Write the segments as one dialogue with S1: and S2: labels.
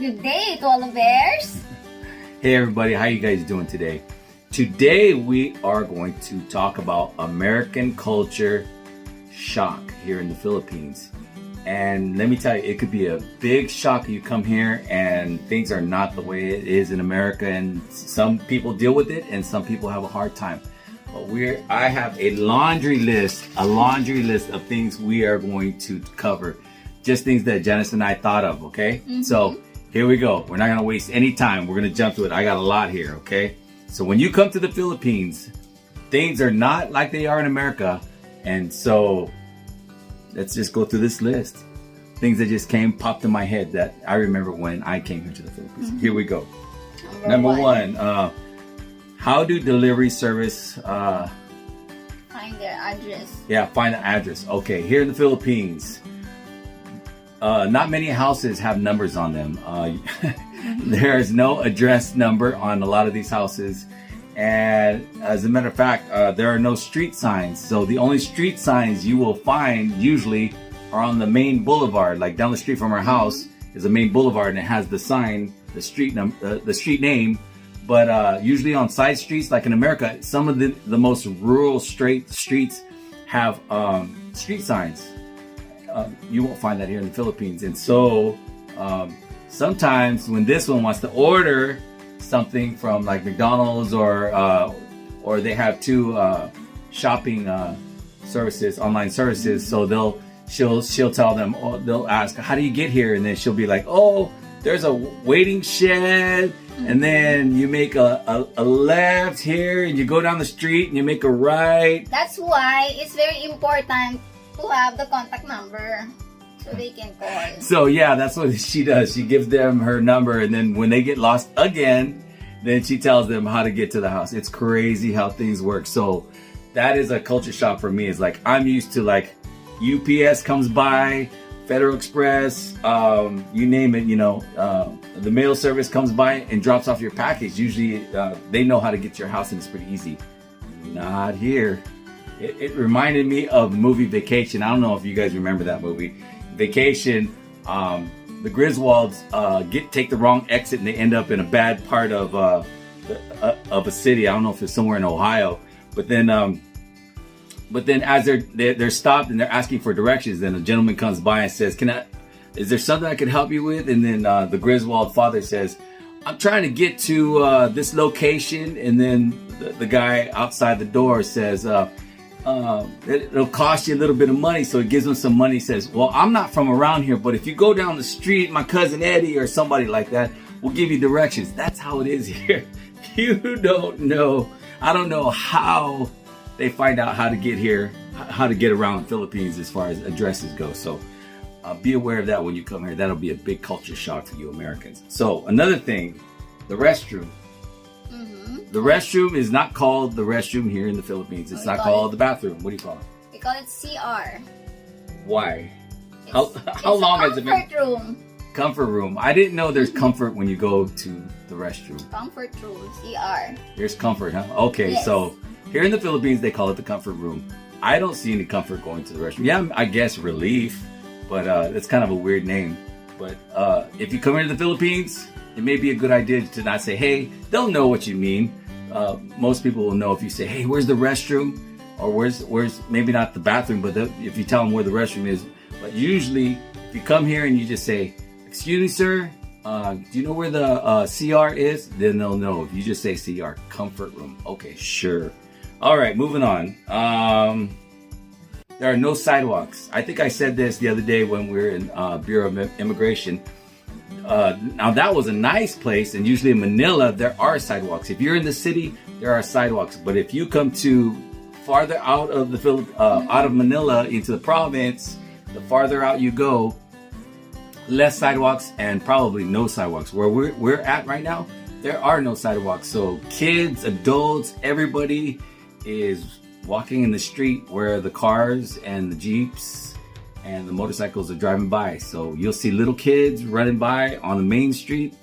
S1: Good day to all the bears.
S2: Hey everybody, how you guys doing today? Today we are going to talk about American culture shock here in the Philippines. And let me tell you, it could be a big shock. You come here and things are not the way it is in America, and some people deal with it and some people have a hard time. But I have a laundry list of things we are going to cover. Just things that Janice and I thought of, okay? Mm-hmm. So here we go. We're not gonna waste any time. We're gonna jump to it. I got a lot here, okay? So when you come to the Philippines, things are not like they are in America. And so let's just go through this list. Things that just popped in my head that I remember when I came here to the Philippines. Mm-hmm. Here we go. Number one, how do delivery service
S1: Find their address.
S2: Yeah, find the address. Okay, here in the Philippines, not many houses have numbers on them. There is no address number on a lot of these houses. And as a matter of fact, there are no street signs. So the only street signs you will find usually are on the main boulevard. Like down the street from our house is a main boulevard, and it has the sign, the street name. But usually on side streets, like in America, some of the most rural streets have street signs. You won't find that here in the Philippines. And so sometimes when this one wants to order something from like McDonald's or they have two shopping services, online services, so she'll tell them, or they'll ask, how do you get here? And then she'll be like, oh, there's a waiting shed, and then you make a left here, and you go down the street and you make a right.
S1: That's why it's very important to have the contact number so they can call.
S2: So yeah, that's what she does. She gives them her number, and then when they get lost again, then she tells them how to get to the house. It's crazy how things work. So that is a culture shock for me. It's like I'm used to like UPS comes by, Federal Express, you name it, the mail service comes by and drops off your package. Usually they know how to get to your house, and it's pretty easy. Not here. It reminded me of the movie Vacation. I don't know if you guys remember that movie. Vacation, the Griswolds take the wrong exit and they end up in a bad part of a city. I don't know if it's somewhere in Ohio. But then as they're stopped and they're asking for directions, then a gentleman comes by and says, is there something I can help you with? And then the Griswold father says, I'm trying to get to this location. And then the guy outside the door says, it'll cost you a little bit of money. So he gives him some money. He says, well, I'm not from around here, but if you go down the street, my cousin Eddie or somebody like that will give you directions. That's how it is here. You don't know. I don't know how they find out how to get here, how to get around the Philippines as far as addresses go. So be aware of that when you come here. That'll be a big culture shock for you Americans. So another thing, the restroom. The restroom is not called the restroom here in the Philippines. It's not called the bathroom. What do you call it?
S1: We call it CR.
S2: Why? How long has it been?
S1: Comfort room.
S2: Comfort room. I didn't know there's comfort when you go to the restroom.
S1: Comfort room, CR.
S2: There's comfort, huh? Okay, yes. So here in the Philippines, they call it the comfort room. I don't see any comfort going to the restroom. Yeah, I guess relief, but it's kind of a weird name. But if you come into the Philippines, it may be a good idea to not say, hey, they'll know what you mean. Most people will know if you say, hey, where's the restroom? Or where's maybe not the bathroom, but if you tell them where the restroom is. But usually, if you come here and you just say, excuse me, sir, do you know where the CR is? Then they'll know. If you just say CR, comfort room. Okay, sure. All right, moving on. There are no sidewalks. I think I said this the other day when we were in Bureau of Immigration. Now that was a nice place, and usually in Manila there are sidewalks. If you're in the city, there are sidewalks. But if you come to farther out of out of Manila into the province, the farther out you go, less sidewalks and probably no sidewalks. Where we're at right now, there are no sidewalks. So kids, adults, everybody is walking in the street where the cars and the Jeeps and the motorcycles are driving by. So you'll see little kids running by on the main street.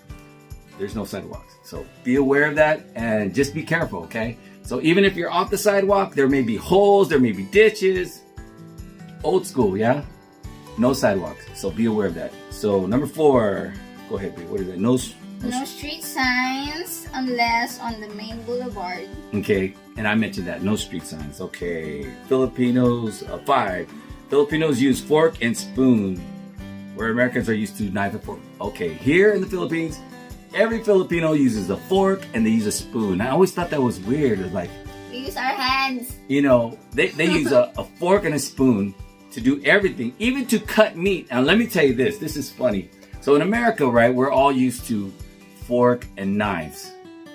S2: There's no sidewalks. So be aware of that and just be careful, okay? So even if you're off the sidewalk, there may be holes, there may be ditches. Old school, yeah? No sidewalks. So be aware of that. So number 4, Go ahead, babe. What is that?
S1: No street signs unless on the main boulevard.
S2: Okay, and I mentioned that. No street signs. Okay. Filipinos, 5. Filipinos use fork and spoon, where Americans are used to knife and fork. Okay, here in the Philippines, every Filipino uses a fork and they use a spoon. I always thought that was weird. It's like,
S1: We use our hands.
S2: you know, they use a fork and a spoon to do everything, even to cut meat. And let me tell you this is funny. So in America, right, we're all used to fork and knives.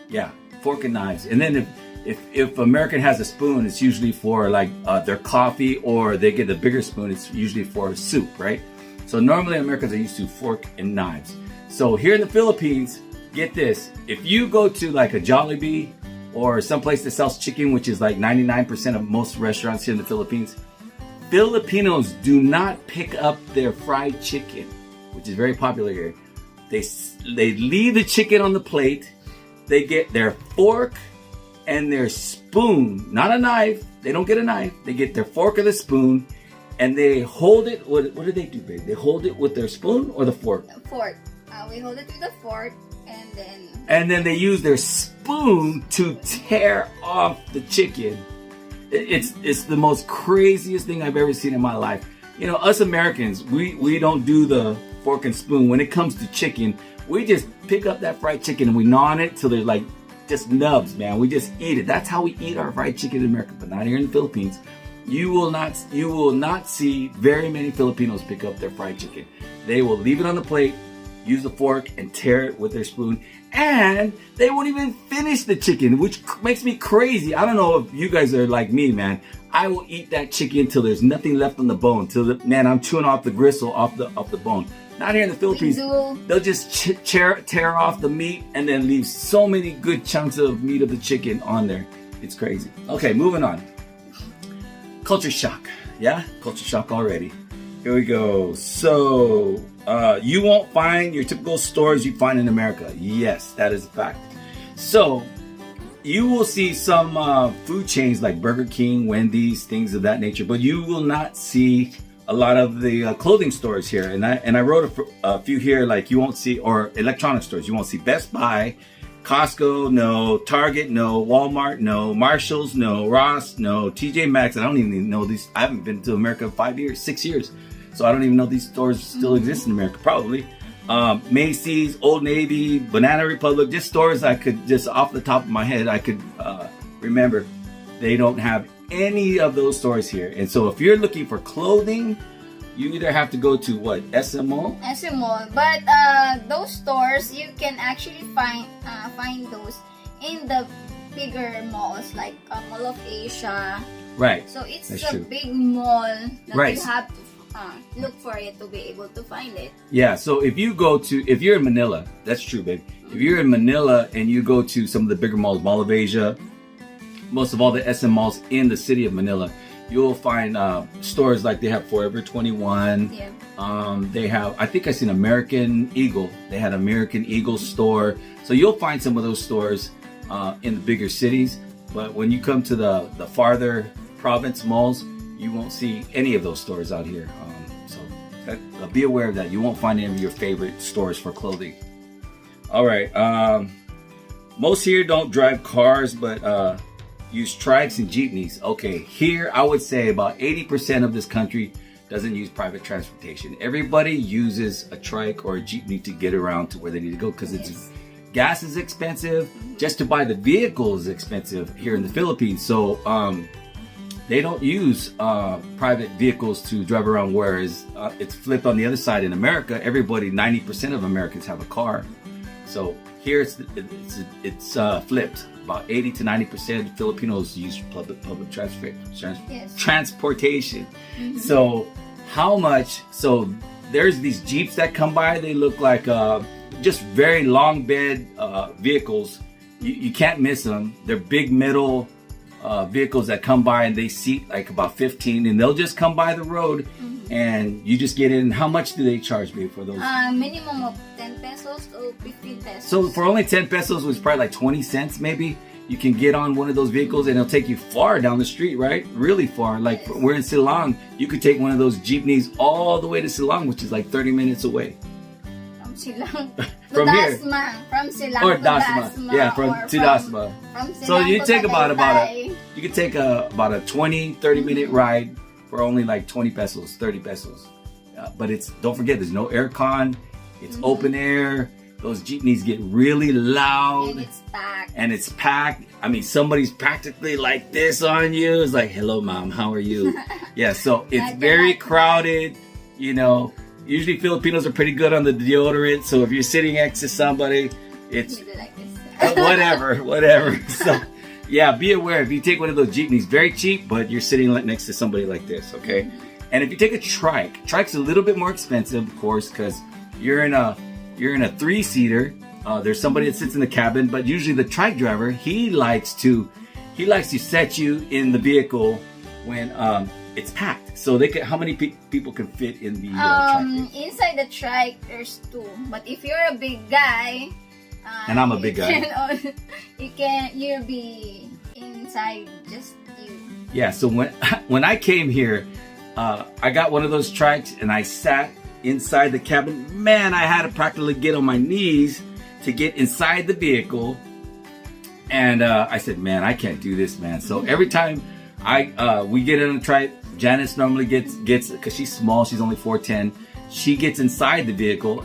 S2: Yeah, fork and knives. And then if American has a spoon, it's usually for like their coffee, or they get a bigger spoon, it's usually for soup, right? So normally Americans are used to fork and knives. So here in the Philippines, get this, if you go to like a Jollibee or someplace that sells chicken, which is like 99% of most restaurants here in the Philippines, Filipinos do not pick up their fried chicken, which is very popular here. They leave the chicken on the plate. They get their fork and their spoon, not a knife. They don't get a knife. They get their fork or the spoon, and they hold it. What do they do, babe? They hold it with their spoon or the fork?
S1: Fork. We hold it with the fork, and
S2: then they use their spoon to tear off the chicken. It's the most craziest thing I've ever seen in my life. You know, us Americans, we don't do the fork and spoon. When it comes to chicken, we just pick up that fried chicken and we gnaw on it till they're like just nubs, man. We just eat it. That's how we eat our fried chicken in America, but not here in the Philippines. You will not see very many Filipinos pick up their fried chicken. They will leave it on the plate, use the fork, and tear it with their spoon. And they won't even finish the chicken, which makes me crazy. I don't know if you guys are like me, man. I will eat that chicken till there's nothing left on the bone. Man, I'm chewing off the gristle off the bone. Not here in the Philippines. They'll just tear off the meat and then leave so many good chunks of meat of the chicken on there. It's crazy. Okay, moving on. Culture shock. Yeah, culture shock already. Here we go. So, you won't find your typical stores you find in America. Yes, that is a fact. So, you will see some food chains like Burger King, Wendy's, things of that nature, but you will not see a lot of the clothing stores here. And I wrote a few here, like you won't see, or electronic stores. You won't see Best Buy, Costco, no. Target, no. Walmart, no. Marshalls, no. Ross, no. TJ Maxx. I don't even know these. I haven't been to America in 6 years. So I don't even know these stores still exist in America, probably. Macy's, Old Navy, Banana Republic, just stores I could, just off the top of my head, I could remember. They don't have any of those stores here. And so if you're looking for clothing, you either have to go to what, SMO?
S1: SMO, but those stores you can actually find those in the bigger malls like Mall of Asia.
S2: Right.
S1: So it's
S2: That's
S1: a
S2: true.
S1: big mall that
S2: Right.
S1: you have to look for it to be able to find it.
S2: Yeah, so if you're in Manila, that's true, babe. If you're in Manila and you go to some of the bigger malls, Mall of Asia, most of all the SM malls in the city of Manila, you'll find stores like they have Forever 21.
S1: Yeah.
S2: They have, I think I seen American Eagle. They had American Eagle store. So you'll find some of those stores in the bigger cities. But when you come to the farther province malls, you won't see any of those stores out here. So be aware of that. You won't find any of your favorite stores for clothing. All right. Most here don't drive cars, but use trikes and jeepneys. Okay, here I would say about 80% of this country doesn't use private transportation. Everybody uses a trike or a jeepney to get around to where they need to go because it's gas is expensive. Just to buy the vehicle is expensive here in the Philippines. So they don't use private vehicles to drive around, whereas it's flipped on the other side. In America, everybody, 90% of Americans have a car. So here it's flipped. About 80 to 90% Filipinos use public transportation. Mm-hmm. So how much? So there's these Jeeps that come by. They look like just very long bed vehicles. You can't miss them. They're big metal vehicles that come by, and they seat like about 15, and they'll just come by the road. Mm-hmm. And you just get in. How much do they charge me for those?
S1: Minimum of 10 pesos to 15 pesos.
S2: So for only 10 pesos, which is probably like 20 cents maybe, you can get on one of those vehicles and it'll take you far down the street, right? Really far. Like
S1: yes.
S2: We're in Salons, you could take one of those jeepneys all the way to Salons, which is like 30 minutes away.
S1: Silang
S2: From here.
S1: From Silang
S2: Or
S1: to
S2: Dasma. Yeah, to Dasma.
S1: From
S2: So
S1: Silang
S2: you
S1: to
S2: take about
S1: Tagaytay.
S2: you can take about a 20-30 minute ride for only like 20 pesos, 30 pesos. But don't forget, there's no air con. It's open air. Those jeepneys get really loud.
S1: And it's packed.
S2: I mean, somebody's practically like this on you. It's like, hello, mom, how are you? Yeah, so it's very crowded. You know, usually Filipinos are pretty good on the deodorant. So if you're sitting next to somebody, it's
S1: like this.
S2: whatever. So yeah, be aware. If you take one of those jeepneys, very cheap, but you're sitting next to somebody like this, okay? And if you take a trike's a little bit more expensive, of course, because you're in a 3-seater. There's somebody that sits in the cabin, but usually the trike driver, he likes to set you in the vehicle when it's packed. So how many people can fit in the trike?
S1: Inside the trike, there's 2. But if you're a big guy,
S2: and I'm a big guy,
S1: you'll be inside just you.
S2: Yeah. So when I came here, I got one of those trikes and I sat inside the cabin. Man, I had to practically get on my knees to get inside the vehicle. And I said, man, I can't do this, man. So every time we get in a trike, Janice normally gets because she's small, she's only 4'10". She gets inside the vehicle,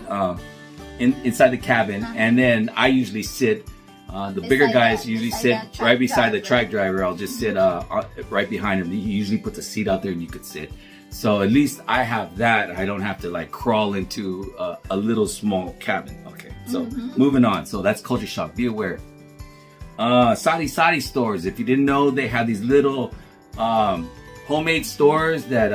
S2: inside the cabin, and then I usually sit. The bigger guys usually sit right beside the trike driver. I'll just sit right behind him. He usually puts a seat out there and you could sit. So at least I have that. I don't have to like crawl into a little small cabin. Okay, so moving on. So that's culture shock. Be aware. Sari stores. If you didn't know, they have these little homemade stores that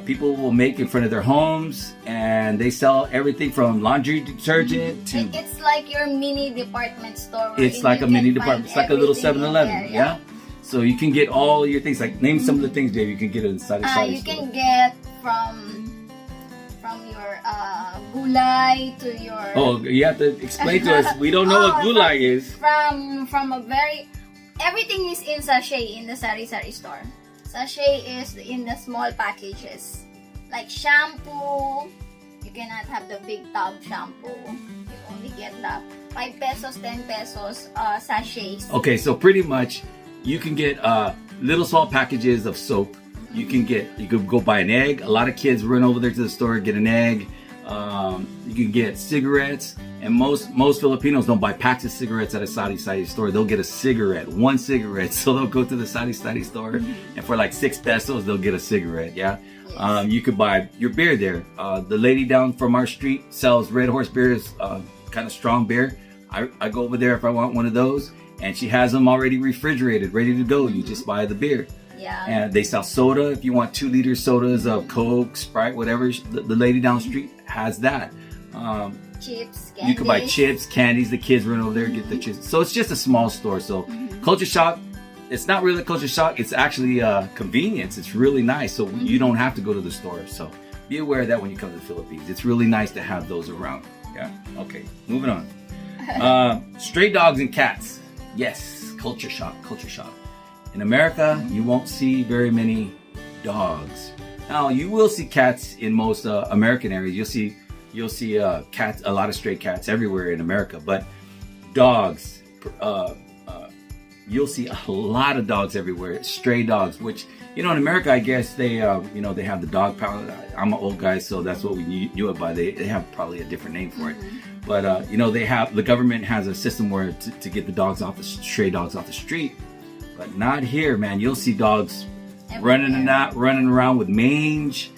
S2: people will make in front of their homes, and they sell everything from laundry detergent to.
S1: It's like your mini department store.
S2: It's like a mini department. It's like a little 7-Eleven. Yeah. So you can get all your things. Like name some of the things, Dave. You can get it inside the store.
S1: You can get from your gulay to your.
S2: Oh, you have to explain to us. We don't know what gulay is.
S1: From a everything is in sachet in the sari store. Sachet is in the small packages. Like shampoo, you cannot have the big tub shampoo. You only get the 5 pesos, 10 pesos sachets.
S2: Okay, so pretty much you can get little small packages of soap. You could go buy an egg. A lot of kids run over there to the store, get an egg. You can get cigarettes. And most Filipinos don't buy packs of cigarettes at a sari store. They'll get one cigarette. So they'll go to the sari store, and for like 6 pesos, they'll get a cigarette. Yeah. Yes. You could buy your beer there. The lady down from our street sells Red Horse beer, kind of strong beer. I go over there if I want one of those, and she has them already refrigerated, ready to go. You just buy the beer.
S1: Yeah.
S2: And they sell soda. If you want 2-liter sodas of Coke, Sprite, whatever, the lady down the street has that.
S1: Chips, candies.
S2: You can buy chips, candies. The kids run over there and get the chips. So it's just a small store. So culture shock, it's not really culture shock. It's actually convenience. It's really nice. So you don't have to go to the store. So be aware of that when you come to the Philippines. It's really nice to have those around. Yeah. Okay. Moving on. Stray dogs and cats. Yes. Culture shock. Culture shock. In America, you won't see very many dogs. Now you will see cats in most American areas. You'll see cats, a lot of stray cats everywhere in America, but dogs, you'll see a lot of dogs everywhere, stray dogs, which, in America, I guess they have the dog pound. I'm an old guy, so that's what we knew it by. They have probably a different name for it. But, the government has a system where to get the stray dogs off the street, but not here, man. You'll see dogs running around with mange.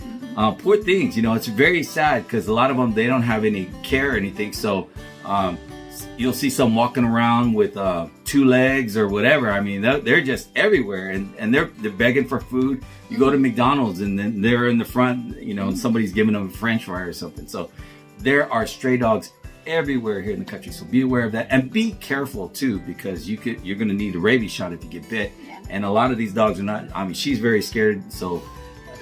S2: Poor things, it's very sad because a lot of them, they don't have any care or anything. So you'll see some walking around with 2 legs or whatever. I mean, they're just everywhere, and they're begging for food. You go to McDonald's and then they're in the front, and somebody's giving them a French fry or something. So there are stray dogs everywhere here in the country. So be aware of that, and be careful too, because you're going to need a rabies shot if you get bit. Yeah. And a lot of these dogs are not. I mean, she's very scared, so.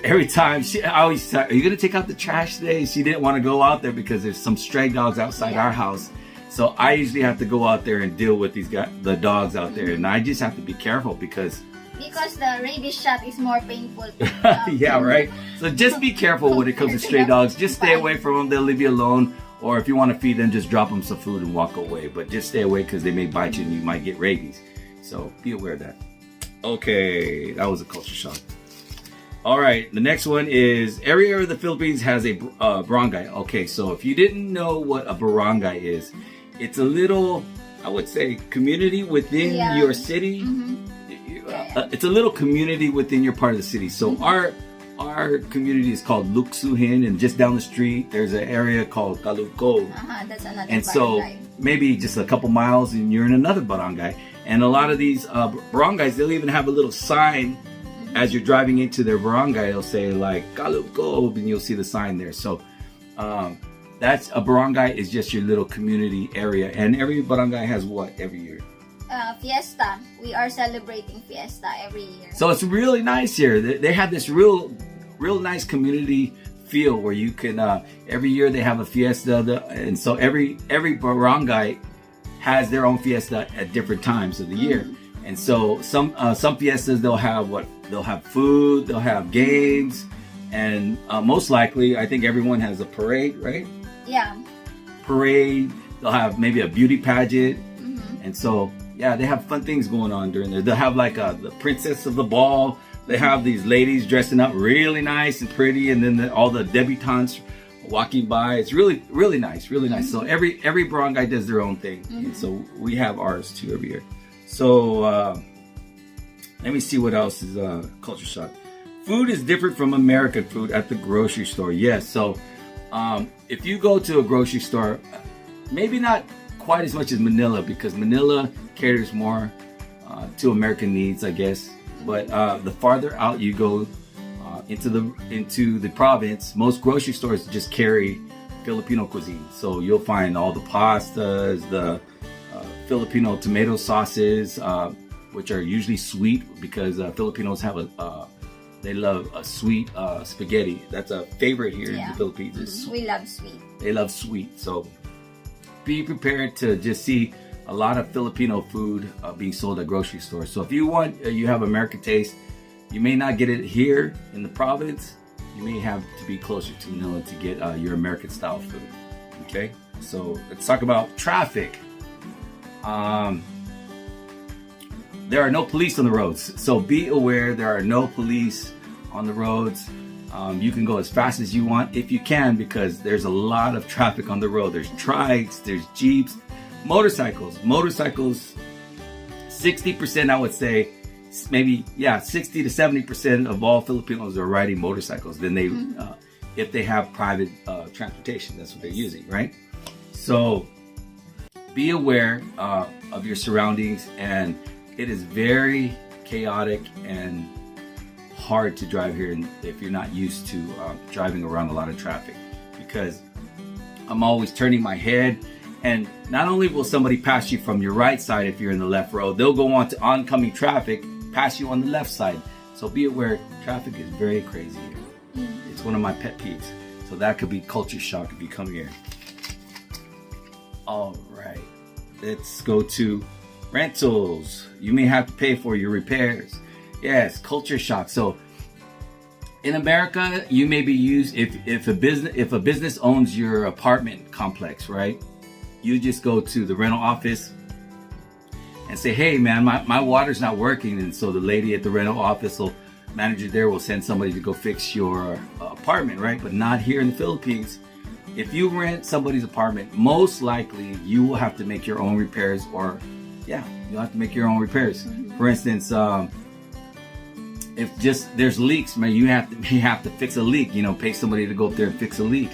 S2: Every time I always say, are you going to take out the trash today? She didn't want to go out there because there's some stray dogs outside our house. So I usually have to go out there and deal with the dogs out there. And I just have to be careful because
S1: the rabies shot is more painful.
S2: Yeah, right. So just be careful when it comes to stray dogs. Just stay away from them. They'll leave you alone. Or if you want to feed them, just drop them some food and walk away. But just stay away because they may bite you and you might get rabies. So be aware of that. Okay, that was a culture shock. All right, the next one is every area of the Philippines has a barangay. Okay, so if you didn't know what a barangay is, it's a little, I would say, community within your city. It's a little community within your part of the city. So our community is called Luksuhin, and just down the street there's an area called Kalugko.
S1: That's another
S2: And
S1: barangay.
S2: so maybe just a couple miles and you're in another barangay. And a lot of these barangays, they'll even have a little sign as you're driving into their barangay. It'll say like Kalugko, and you'll see the sign there. So that's a barangay, is just your little community area. And every barangay has what every year?
S1: Fiesta. We are celebrating Fiesta every year.
S2: So it's really nice here. They have this real nice community feel where you can every year they have a fiesta, and so every barangay has their own fiesta at different times of the year. And so some fiestas they'll have food, they'll have games, and most likely I think everyone has a parade, right?
S1: Yeah.
S2: Parade. They'll have maybe a beauty pageant, and so yeah, they have fun things going on during there. They'll have like the princess of the ball. They have these ladies dressing up really nice and pretty, and then all the debutantes walking by. It's really nice, really nice. So every barangay does their own thing, and so we have ours too every year. So let me see what else is culture shock. Food is different from American food at the grocery store. Yes, so if you go to a grocery store, maybe not quite as much as Manila, because Manila caters more to American needs, I guess. But the farther out you go into the province, most grocery stores just carry Filipino cuisine. So you'll find all the pastas, the Filipino tomato sauces, which are usually sweet, because Filipinos have they love a sweet spaghetti. That's a favorite here in the Philippines.
S1: We love sweet.
S2: They love sweet. So be prepared to just see a lot of Filipino food being sold at grocery stores. So if you have American taste, you may not get it here in the province. You may have to be closer to Manila to get your American style food. Okay, so let's talk about traffic. There are no police on the roads, so be aware there are no police on the roads. You can go as fast as you want if you can, because there's a lot of traffic on the road. There's trikes, there's jeeps, motorcycles. 60%, I would say, maybe 60 to 70% of all Filipinos are riding motorcycles. Then they, if they have private transportation, that's what they're using, right? So be aware of your surroundings, and it is very chaotic and hard to drive here if you're not used to driving around a lot of traffic, because I'm always turning my head, and not only will somebody pass you from your right side if you're in the left road, they'll go on to oncoming traffic, pass you on the left side. So be aware, traffic is very crazy here. It's one of my pet peeves. So that could be culture shock if you come here. All right, let's go to rentals. You may have to pay for your repairs. Yes, culture shock. So in America, you may be used if a business owns your apartment complex, right? You just go to the rental office and say, hey man, my water's not working. And so the lady at the rental office, manager there will send somebody to go fix your apartment, right? But not here in the Philippines. If you rent somebody's apartment, most likely you will have to make your own repairs, or you'll have to make your own repairs. For instance, if just there's leaks, man, you have to fix a leak. Pay somebody to go up there and fix a leak.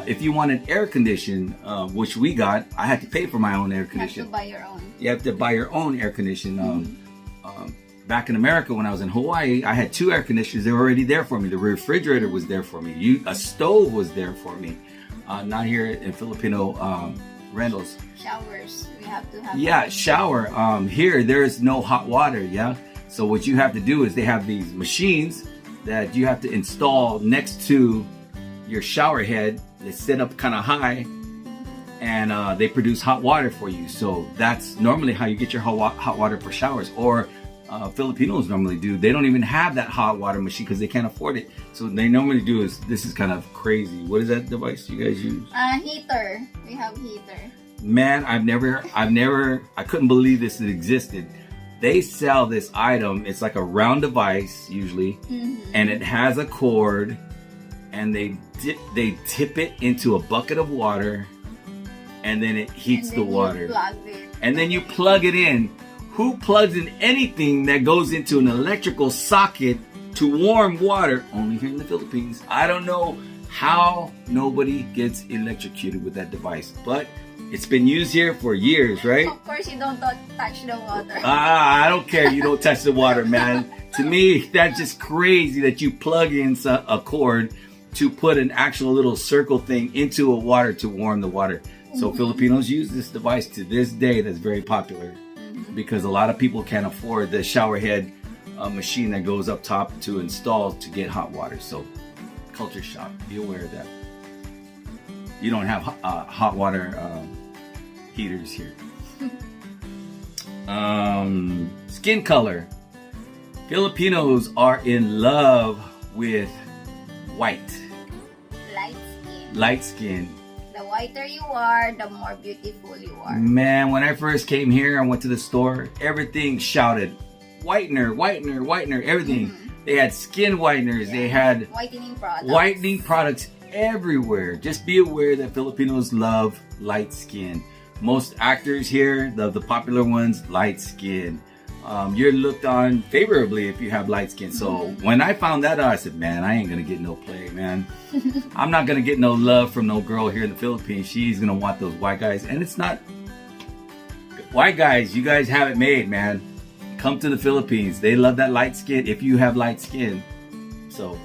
S2: If you want an air condition, which we got, I had to pay for my own air condition.
S1: You have to buy your own.
S2: You have to buy your own air condition. Back in America, when I was in Hawaii, I had 2 air conditioners. They were already there for me. The refrigerator was there for me. A stove was there for me. Not here in Filipino rentals.
S1: Showers, we have to have.
S2: Yeah, shower. Here, there's no hot water. Yeah. So what you have to do is they have these machines that you have to install next to your shower head. They sit up kind of high, and they produce hot water for you. So that's normally how you get your hot water for showers. Or Filipinos normally do. They don't even have that hot water machine because they can't afford it. So what they normally do is, this is kind of crazy. What is that device you guys use?
S1: Heater. We have heater.
S2: Man, I couldn't believe this existed. They sell this item. It's like a round device usually, and it has a cord, and they tip it into a bucket of water, and then it heats the water. And then you plug it in. Who plugs in anything that goes into an electrical socket to warm water? Only here in the Philippines. I don't know how nobody gets electrocuted with that device, but it's been used here for years, right?
S1: Of course, you don't touch the water.
S2: I don't care. You don't touch the water, man. To me, that's just crazy that you plug in a cord to put an actual little circle thing into a water to warm the water. So Filipinos use this device to this day. That's very popular because a lot of people can't afford the shower head machine that goes up top to install to get hot water. So culture shock. Be aware of that. You don't have hot water heaters here. Skin color. Filipinos are in love with white. Light skin.
S1: The whiter you are, the more beautiful you are.
S2: Man, when I first came here, I went to the store. Everything shouted, whitener, whitener, whitener, everything. They had skin whiteners. They had whitening products everywhere. Just be aware that Filipinos love light skin. Most actors here, the popular ones, light skin. You're looked on favorably if you have light skin. So when I found that out, I said, man, I ain't gonna get no play, man. I'm not gonna get no love from no girl here in the Philippines. She's gonna want those white guys. And it's not white guys, you guys have it made, man. Come to the Philippines. They love that light skin if you have light skin. So,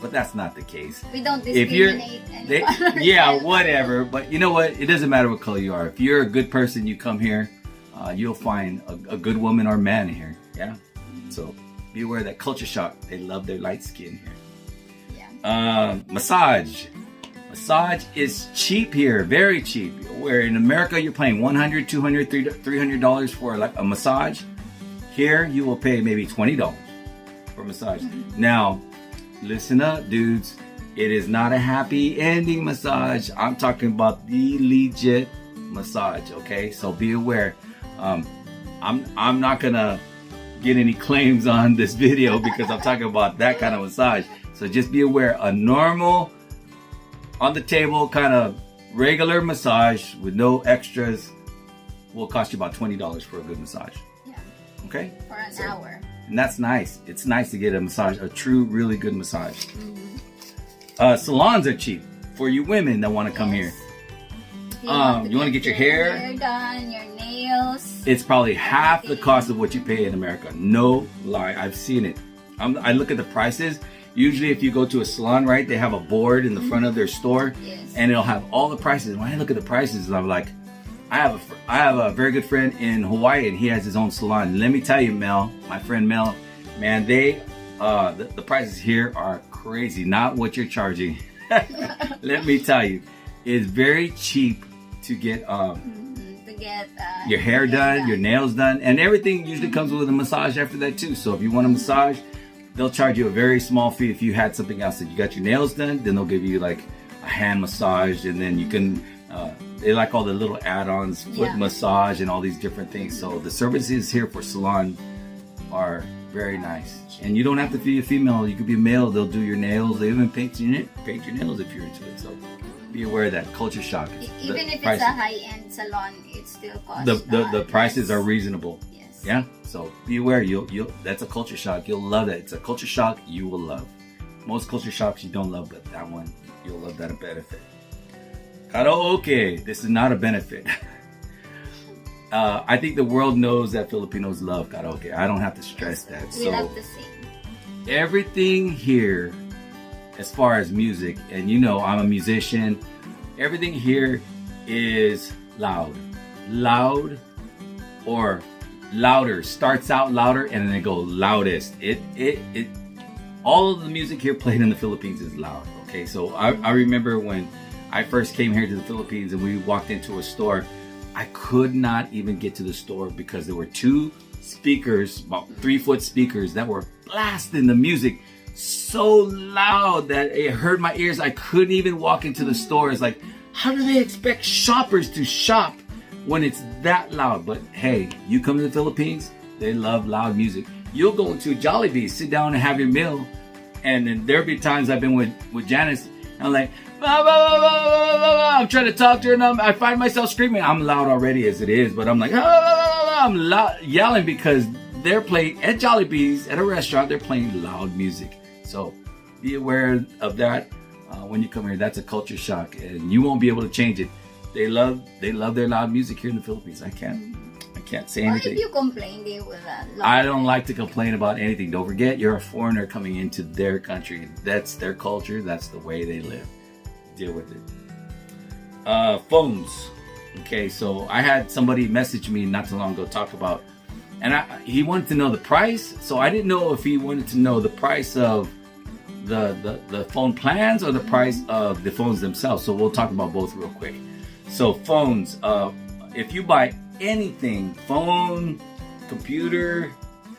S2: but that's not the case.
S1: We don't discriminate anyone.
S2: Yeah, whatever. But you know what? It doesn't matter what color you are. If you're a good person, you come here, you'll find a good woman or man here. Yeah. So be aware that culture shock. They love their light skin here. Yeah. Massage. Massage is cheap here, very cheap. Where in America you're paying $100, $200, $300 for like a massage. Here you will pay maybe $20 for a massage. Now, listen up, dudes. It is not a happy ending massage. I'm talking about the legit massage. Okay, so be aware. I'm not gonna get any claims on this video because I'm talking about that kind of massage. So just be aware. A normal, on the table kind of regular massage with no extras will cost you about $20 for a good massage. Yeah. Okay.
S1: For an hour.
S2: And that's nice. It's nice to get a massage, a true, really good massage. Salons are cheap for you women that want to come here. You want to get your hair
S1: done, your nails.
S2: It's probably half the cost of what you pay in America. No lie, I've seen it. I look at the prices. Usually if you go to a salon, right, they have a board in the front of their store, and it'll have all the prices. When I look at the prices, I'm like, I have a very good friend in Hawaii, and he has his own salon. Let me tell you, Mel, my friend Mel, man, the prices here are crazy. Not what you're charging. Let me tell you, it's very cheap to get your hair done, your nails done, and everything usually comes with a massage after that too. So if you want a massage, they'll charge you a very small fee. If you had something else, that you got your nails done, then they'll give you like a hand massage, and then you can they like all the little add-ons, foot massage and all these different things. So the services here for salon are very nice. And you don't have to be a female, you could be a male. They'll do your nails, they even paint your nails if you're into it. So be aware of that culture shock.
S1: Even if it's a high-end salon, it still costs
S2: the prices are reasonable.
S1: Yes.
S2: Yeah. So be aware. You'll that's a culture shock. You'll love that. It's a culture shock you will love. Most culture shocks you don't love, but that one you'll love that a benefit. Karaoke. This is not a benefit. I think the world knows that Filipinos love karaoke. I don't have to stress that.
S1: We love to sing.
S2: Everything here, as far as music, and you know I'm a musician, everything here is loud. Loud or louder. Starts out louder and then it goes loudest. All of the music here played in the Philippines is loud. Okay, so I remember when I first came here to the Philippines and we walked into a store, I could not even get to the store because there were two speakers, about 3-foot speakers that were blasting the music so loud that it hurt my ears. I couldn't even walk into the stores. Like, how do they expect shoppers to shop when it's that loud? But hey, you come to the Philippines, they love loud music. You'll go into Jollibee, sit down and have your meal, and then there'll be times I've been with Janice, and I'm like, blah, blah, blah, blah, blah, blah, blah. I'm trying to talk to her, and I find myself screaming. I'm loud already as it is, but I'm like, blah, blah, blah, blah. I'm loud, yelling because they're playing at Jollibee's at a restaurant. They're playing loud music, so be aware of that when you come here. That's a culture shock, and you won't be able to change it. They love their loud music here in the Philippines. I can't say anything.
S1: Or if you complain, they will
S2: I don't like to complain about anything. Don't forget, you're a foreigner coming into their country. That's their culture. That's the way they live. Deal with it. Phones. Okay, so I had somebody message me not too long ago talk about, and he wanted to know the price. So I didn't know if he wanted to know the price of the phone plans or the price of the phones themselves. So we'll talk about both real quick. So phones, if you buy anything, phone, computer,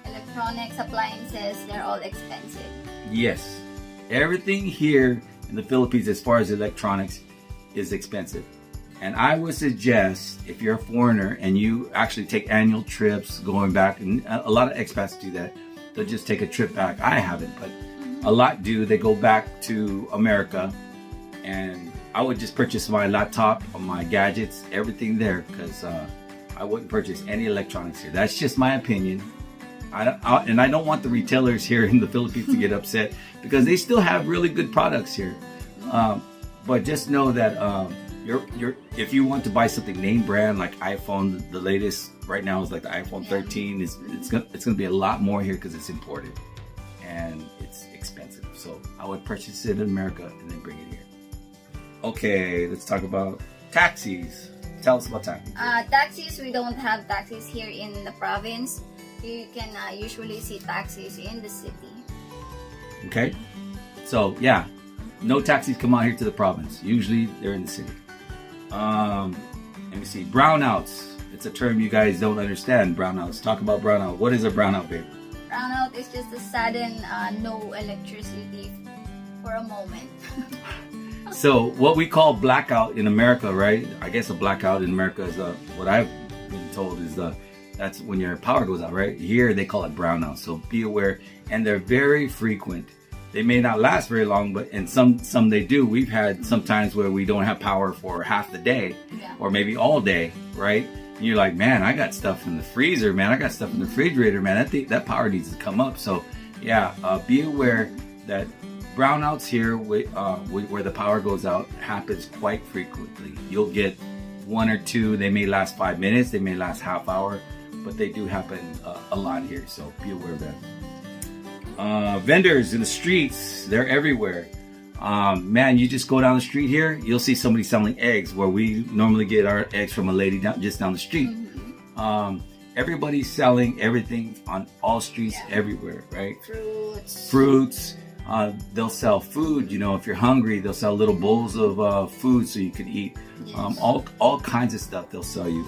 S1: electronics, appliances, they're all expensive.
S2: Yes, everything here in the Philippines as far as electronics is expensive. And I would suggest, if you're a foreigner and you actually take annual trips going back, and a lot of expats do that, they'll just take a trip back. I haven't, but a lot do. They go back to America, and I would just purchase my laptop, my gadgets, everything there, because I wouldn't purchase any electronics here. That's just my opinion. And I don't want the retailers here in the Philippines to get upset, because they still have really good products here. But just know that if you want to buy something name brand like iPhone, the latest right now is like the iPhone 13. It's gonna be a lot more here because it's imported and it's expensive. So I would purchase it in America and then bring it here. Okay, let's talk about taxis. Tell us about taxis.
S1: Taxis, we don't have taxis here in the province. You can usually see taxis in the city.
S2: Okay, so yeah, no taxis come out here to the province. Usually they're in the city. Let me see. Brownouts. It's a term you guys don't understand. Brownouts. Talk about brownout. What is a brownout, babe?
S1: Brownout is just a sudden no electricity for a moment.
S2: So what we call blackout in America, right? I guess a blackout in America is what I've been told is that's when your power goes out, right? Here they call it brownout. So be aware, and they're very frequent. They may not last very long, but and some they do. We've had some times where we don't have power for half the day, or maybe all day, right? And you're like, man, I got stuff in the freezer, man. I got stuff in the refrigerator, man. That power needs to come up. So yeah, be aware that brownouts here, where the power goes out, happens quite frequently. You'll get one or two. They may last 5 minutes. They may last half hour, but they do happen a lot here. So be aware of that. Vendors in the streets, they're everywhere. Man, you just go down the street here, you'll see somebody selling eggs where we normally get our eggs from a lady just down the street. Everybody's selling everything on all streets everywhere, right? Fruits. They'll sell food. You know, if you're hungry, they'll sell little bowls of food so you can eat. All kinds of stuff they'll sell you.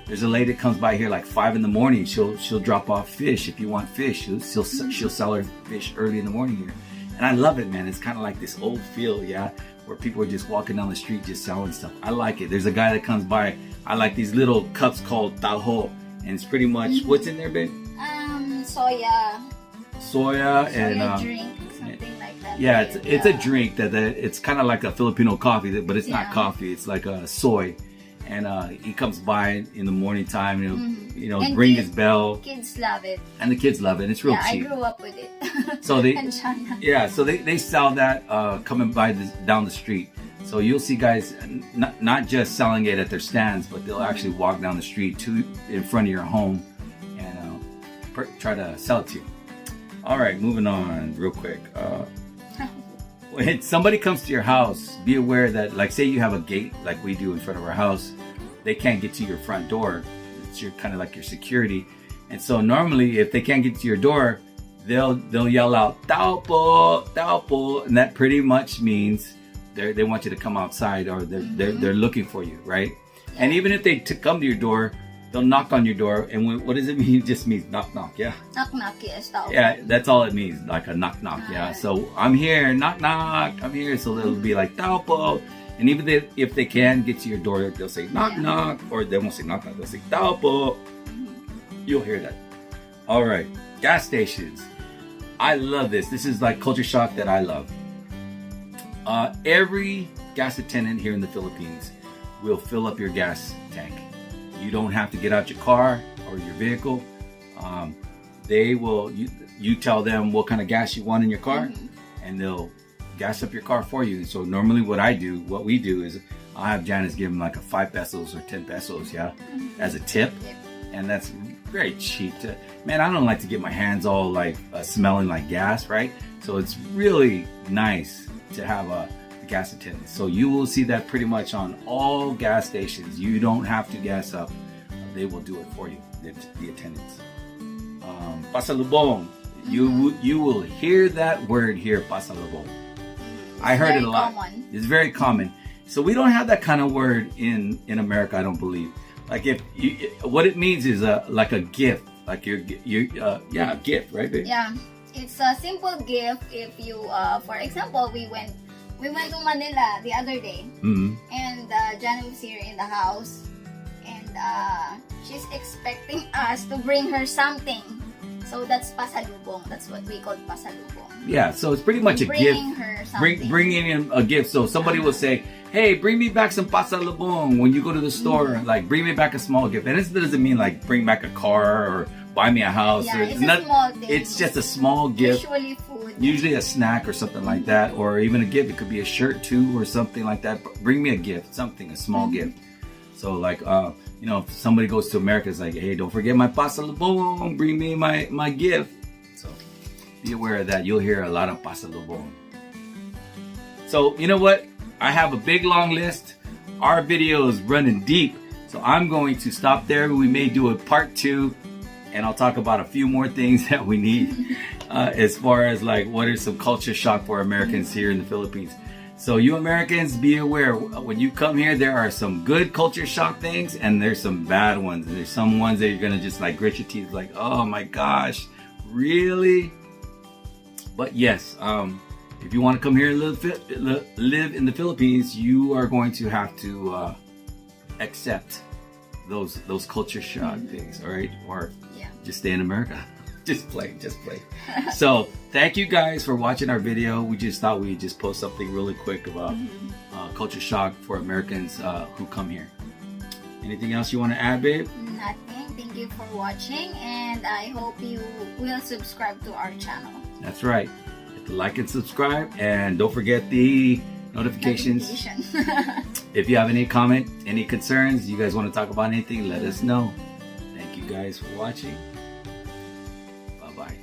S2: There's a lady that comes by here like 5 in the morning. She'll drop off fish if you want fish. She'll sell her fish early in the morning here, and I love it, man. It's kind of like this old feel, where people are just walking down the street just selling stuff. I like it. There's a guy that comes by. I like these little cups called taho, and it's pretty much what's in there, babe? Soya and
S1: drink, something like that.
S2: Yeah, it's a drink that it's kind of like a Filipino coffee, but it's not coffee. It's like a soy. And he comes by in the morning time, and he'll ring his bell.
S1: Kids love it.
S2: And the kids love it. It's real cheap.
S1: I grew up with it.
S2: So they sell that coming by down the street. So you'll see guys not just selling it at their stands, but they'll actually walk down the street in front of your home and try to sell it to you. All right, moving on real quick. When somebody comes to your house, be aware that, like, say you have a gate like we do in front of our house, they can't get to your front door. It's kind of like your security. And so normally, if they can't get to your door, they'll yell out "Tao po, tao po," and that pretty much means they want you to come outside, or they're looking for you, right? And even if they come to your door, they'll knock on your door, and what does it mean? It just means knock knock, yeah.
S1: Knock knock, yes. Tao po.
S2: Yeah, that's all it means, like a knock knock, yeah. So I'm here, knock knock, I'm here. So they'll be like tao po, and even if they can get to your door, they'll say knock knock, or they won't say knock knock, they'll say tao po. You'll hear that. All right, gas stations. I love this. This is like culture shock that I love. Every gas attendant here in the Philippines will fill up your gas tank. You don't have to get out your car or your vehicle. They will. You tell them what kind of gas you want in your car, and they'll gas up your car for you. So normally, what we do is, I have Janice give them like a 5 pesos or 10 pesos, yeah, as a tip, and that's very cheap. Man, I don't like to get my hands all like smelling like gas, right? So it's really nice to have a gas attendant. So you will see that pretty much on all gas stations. You don't have to gas up. They will do it for you, the attendants. Pasalubong. You will hear that word here, pasalubong. I heard it a lot.
S1: Common.
S2: It's very common. So we don't have that kind of word in America, I don't believe. Like what it means is like a gift, like your a gift, right? Babe?
S1: Yeah, it's a simple gift. If you, for example, we went to Manila the other day, and Janet was here in the house, and she's expecting us to bring her something. So that's pasalubong. That's what we call pasalubong.
S2: Yeah, so it's pretty much a gift.
S1: Her something.
S2: Bringing in a gift. So somebody will say, "Hey, bring me back some pasalubong." When you go to the store, like bring me back a small gift. And this doesn't mean like bring back a car or buy me a house.
S1: Yeah,
S2: it's
S1: a small thing.
S2: It's just a small gift.
S1: Usually food.
S2: Usually a snack or something like that, or even a gift. It could be a shirt too, or something like that. But bring me a gift, a small gift. So like, if somebody goes to America, it's like, hey, don't forget my pasalubong. Bring me my gift. So be aware of that. You'll hear a lot of pasalubong. So you know what? I have a big long list. Our video is running deep, so I'm going to stop there. We may do a part 2, and I'll talk about a few more things that we need as far as like what is some culture shock for Americans here in the Philippines. So you Americans, be aware, when you come here, there are some good culture shock things, and there's some bad ones. And there's some ones that you're gonna just like grit your teeth, like, oh my gosh, really? But yes, if you want to come here and live in the Philippines, you are going to have to accept those culture shock things, all right? Or just stay in America. Just play. So thank you guys for watching our video. We just thought we'd just post something really quick about culture shock for Americans who come here. Anything else you want to add, babe?
S1: Nothing. Thank you for watching, and I hope you will subscribe to our channel.
S2: That's right. Hit the like and subscribe, and don't forget the notifications. If you have any comment, any concerns, you guys want to talk about anything, let us know. Thank you guys for watching. Bye-bye.